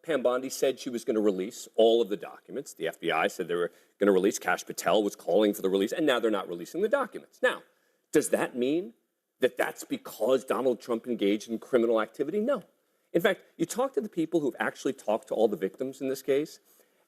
Pam Bondi said she was going to release all of the documents. The FBI said they were going to release. Kash Patel was calling for the release, and now they're not releasing the documents. Now, does that mean that that's because Donald Trump engaged in criminal activity? No. In fact, you talk to the people who've actually talked to all the victims in this case,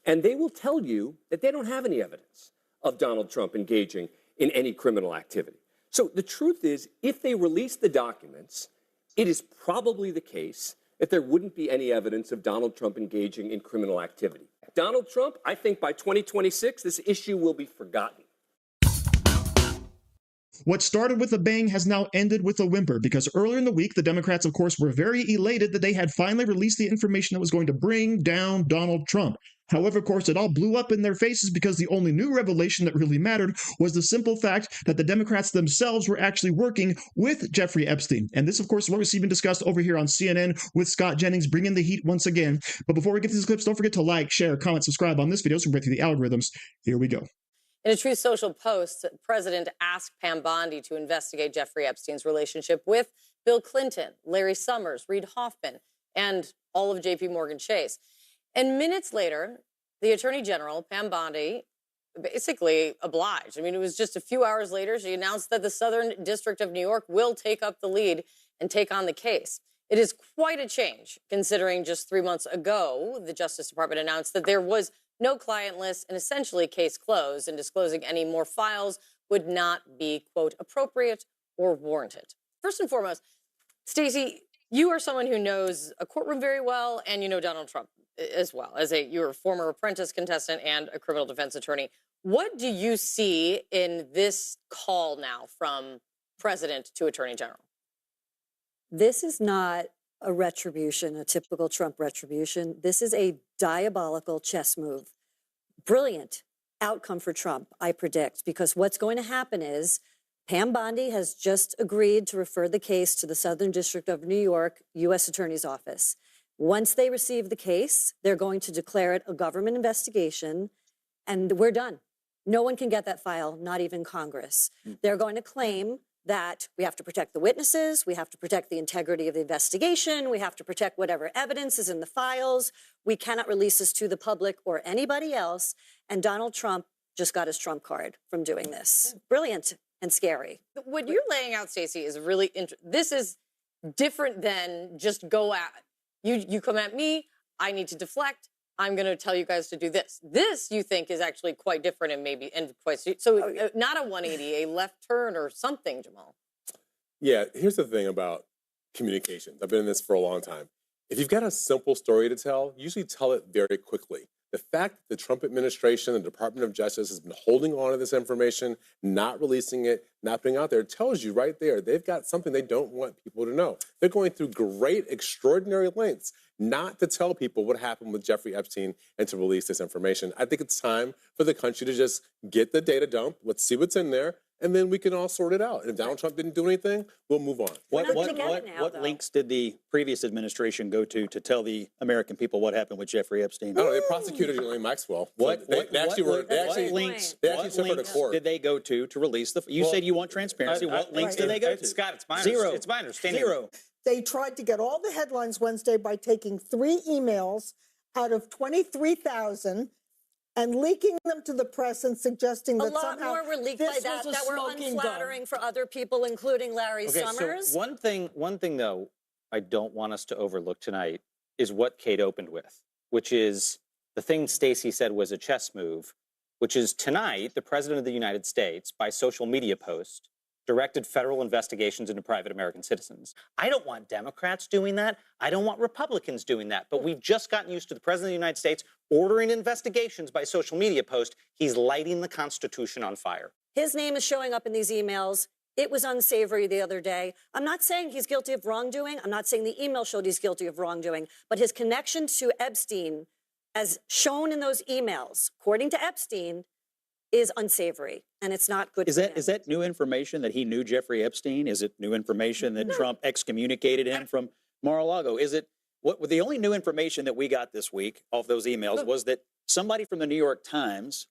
and they will tell you that they don't have any evidence of Donald Trump engaging in any criminal activity. So the truth is, if they release the documents, it is probably the case that there wouldn't be any evidence of Donald Trump engaging in criminal activity. Donald Trump, I think by 2026, this issue will be forgotten. What started with a bang has now ended with a whimper, because earlier in the week, the Democrats, of course, were very elated that they had finally released the information that was going to bring down Donald Trump. However, of course, it all blew up in their faces because the only new revelation that really mattered was the simple fact that the Democrats themselves were actually working with Jeffrey Epstein. And this, of course, is what was even discussed over here on CNN with Scott Jennings, bringing the heat once again. But before we get to these clips, don't forget to like, share, comment, subscribe on this video so we can break through the algorithms. Here we go. In a Truth Social post, the president asked Pam Bondi to investigate Jeffrey Epstein's relationship with Bill Clinton, Larry Summers, Reid Hoffman, and all of J.P. Morgan Chase. And minutes later, the Attorney General, Pam Bondi, basically obliged. I mean, it was just a few hours later, she announced that the Southern District of New York will take up the lead and take on the case. It is quite a change, considering just 3 months ago, the Justice Department announced that there was no client list and essentially case closed, and disclosing any more files would not be, quote, appropriate or warranted. First and foremost, Stacey, you are someone who knows a courtroom very well, and you know Donald Trump as well, as you're a former apprentice contestant and a criminal defense attorney. What do you see in this call now from president to attorney general? This is not a retribution, a typical Trump retribution. This is a diabolical chess move. Brilliant outcome for Trump, I predict, because what's going to happen is Pam Bondi has just agreed to refer the case to the Southern District of New York U.S. Attorney's Office. Once they receive the case, they're going to declare it a government investigation, and we're done. No one can get that file, not even Congress. They're going to claim that we have to protect the witnesses, we have to protect the integrity of the investigation, we have to protect whatever evidence is in the files. We cannot release this to the public or anybody else. And Donald Trump just got his Trump card from doing this. Brilliant and scary. What you're laying out, Stacey, is really interesting. This is different than just go at, you come at me, I need to deflect. I'm going to tell you guys to do this. This, you think, is actually quite different and quite so not a 180, a left turn or something, Jamal. Yeah, here's the thing about communications. I've been in this for a long time. If you've got a simple story to tell, usually tell it very quickly. The fact that the Trump administration, the Department of Justice has been holding on to this information, not releasing it, not putting it out there, tells you right there they've got something they don't want people to know. They're going through great, extraordinary lengths not to tell people what happened with Jeffrey Epstein and to release this information. I think it's time for the country to just get the data dump. Let's see what's in there, and then we can all sort it out. And if Donald Trump didn't do anything, we'll move on. What links did the previous administration go to tell the American people what happened with Jeffrey Epstein? I don't know. They prosecuted Ghislaine Maxwell. What links did they go to release the? You said you want transparency. What links did they go to? Scott, it's my understanding. Zero. They tried to get all the headlines Wednesday by taking 3 emails out of 23,000 and leaking them to the press and suggesting that somehow a lot more were leaked by that were unflattering for other people, including Larry Summers. So one thing though, I don't want us to overlook tonight is what Kate opened with, which is the thing Stacey said was a chess move, which is tonight the president of the United States, by social media post, directed federal investigations into private American citizens. I don't want Democrats doing that. I don't want Republicans doing that. But we've just gotten used to the president of the United States ordering investigations by social media post. He's lighting the Constitution on fire. His name is showing up in these emails. It was unsavory the other day. I'm not saying he's guilty of wrongdoing. I'm not saying the email showed he's guilty of wrongdoing. But his connection to Epstein, as shown in those emails, according to Epstein, is unsavory, and it's not good. Is that new information that he knew Jeffrey Epstein? Is it new information that Trump excommunicated him from Mar-a-Lago? Is it the only new information that we got this week off those emails was that somebody from the New York Times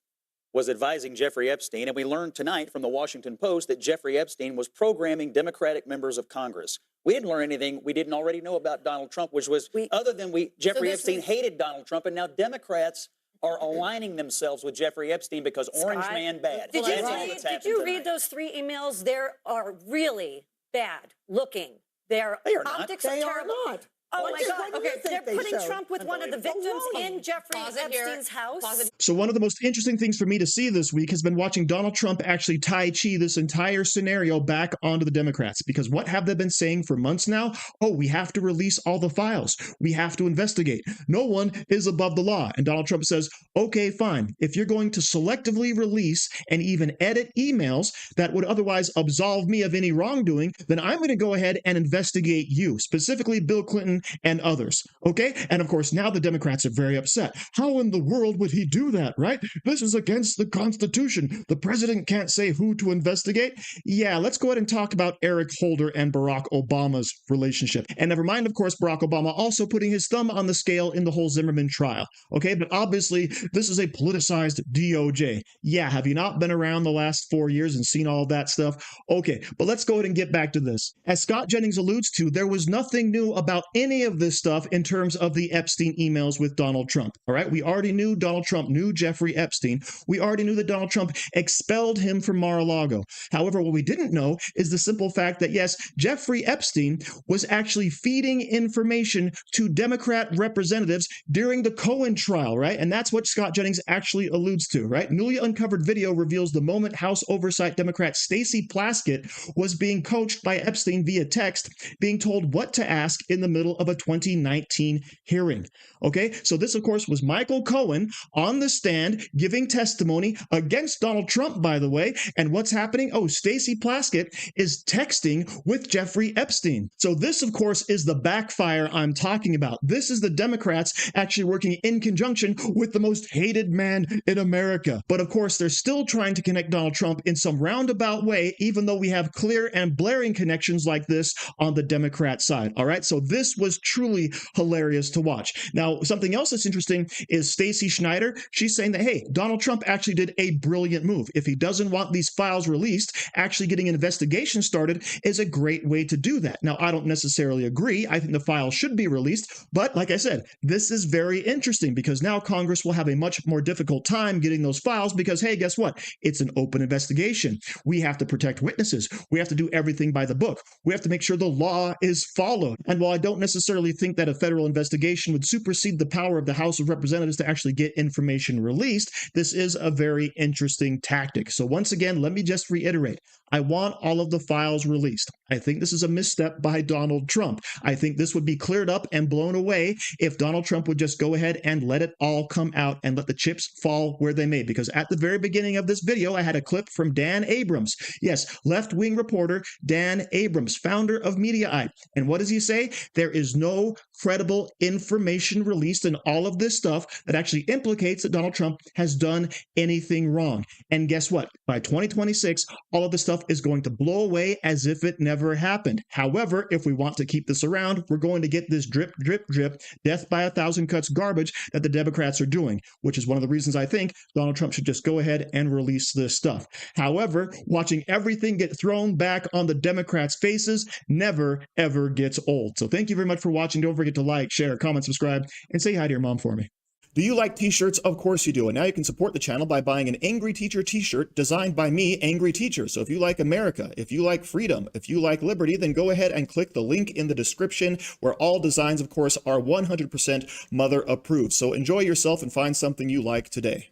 was advising Jeffrey Epstein. And we learned tonight from the Washington Post that Jeffrey Epstein was programming Democratic members of Congress. We didn't learn anything we didn't already know about Donald Trump, which was other than Jeffrey Epstein hated Donald Trump, and now Democrats are aligning themselves with Jeffrey Epstein because Orange Man bad. Did you read those 3 emails? They are really bad looking. They are not. Optics They are are terrible. not. Oh my God. What do you Okay, think they're they putting showed? Trump with one of the victims in Jeffrey Epstein's house. So one of the most interesting things for me to see this week has been watching Donald Trump actually Tai Chi this entire scenario back onto the Democrats. Because what have they been saying for months now? Oh, we have to release all the files. We have to investigate. No one is above the law. And Donald Trump says, okay, fine. If you're going to selectively release and even edit emails that would otherwise absolve me of any wrongdoing, then I'm going to go ahead and investigate you, specifically Bill Clinton and others. Okay? And of course, now the Democrats are very upset. How in the world would he do that, right? This is against the Constitution. The president can't say who to investigate. Yeah, let's go ahead and talk about Eric Holder and Barack Obama's relationship. And never mind, of course, Barack Obama also putting his thumb on the scale in the whole Zimmerman trial. Okay? But obviously, this is a politicized DOJ. Yeah, have you not been around the last 4 years and seen all that stuff? Okay, but let's go ahead and get back to this. As Scott Jennings alludes to, there was nothing new about any of this stuff in terms of the Epstein emails with Donald Trump. All right, we already knew Donald Trump knew Jeffrey Epstein. We already knew that Donald Trump expelled him from Mar-a-Lago. However, what we didn't know is the simple fact that, yes, Jeffrey Epstein was actually feeding information to Democrat representatives during the Cohen trial, right? And that's what Scott Jennings actually alludes to, right? Newly uncovered video reveals the moment House Oversight Democrat Stacey Plaskett was being coached by Epstein via text, being told what to ask in the middle of a 2019 hearing. Okay, so this, of course, was Michael Cohen on the stand giving testimony against Donald Trump, by the way. And what's happening? Oh, Stacey Plaskett is texting with Jeffrey Epstein. So this, of course, is the backfire I'm talking about. This is the Democrats actually working in conjunction with the most hated man in America. But of course, they're still trying to connect Donald Trump in some roundabout way, even though we have clear and blaring connections like this on the Democrat side. All right, so this was truly hilarious to watch. Now, something else that's interesting is Stacey Schneider. She's saying that, hey, Donald Trump actually did a brilliant move. If he doesn't want these files released, actually getting an investigation started is a great way to do that. Now, I don't necessarily agree. I think the files should be released. But like I said, this is very interesting because now Congress will have a much more difficult time getting those files because, hey, guess what? It's an open investigation. We have to protect witnesses. We have to do everything by the book. We have to make sure the law is followed. And while I don't necessarily think that a federal investigation would supersede the power of the House of Representatives to actually get information released, this is a very interesting tactic. So once again, let me just reiterate. I want all of the files released. I think this is a misstep by Donald Trump. I think this would be cleared up and blown away if Donald Trump would just go ahead and let it all come out and let the chips fall where they may. Because at the very beginning of this video, I had a clip from Dan Abrams. Yes, left-wing reporter Dan Abrams, founder of Mediaite. And what does he say? There is no credible information released in all of this stuff that actually implicates that Donald Trump has done anything wrong. And guess what? By 2026, all of this stuff is going to blow away as if it never happened. However, if we want to keep this around, we're going to get this drip, drip, drip, death by a thousand cuts garbage that the Democrats are doing, which is one of the reasons I think Donald Trump should just go ahead and release this stuff. However, watching everything get thrown back on the Democrats' faces never, ever gets old. So thank you very much for watching. Don't forget to like, share, comment, subscribe, and say hi to your mom for me. Do you like t-shirts? Of course you do. And now you can support the channel by buying an Angry Teacher t-shirt designed by me, Angry Teacher. So if you like America, if you like freedom, if you like liberty, then go ahead and click the link in the description where all designs, of course, are 100% mother approved. So enjoy yourself and find something you like today.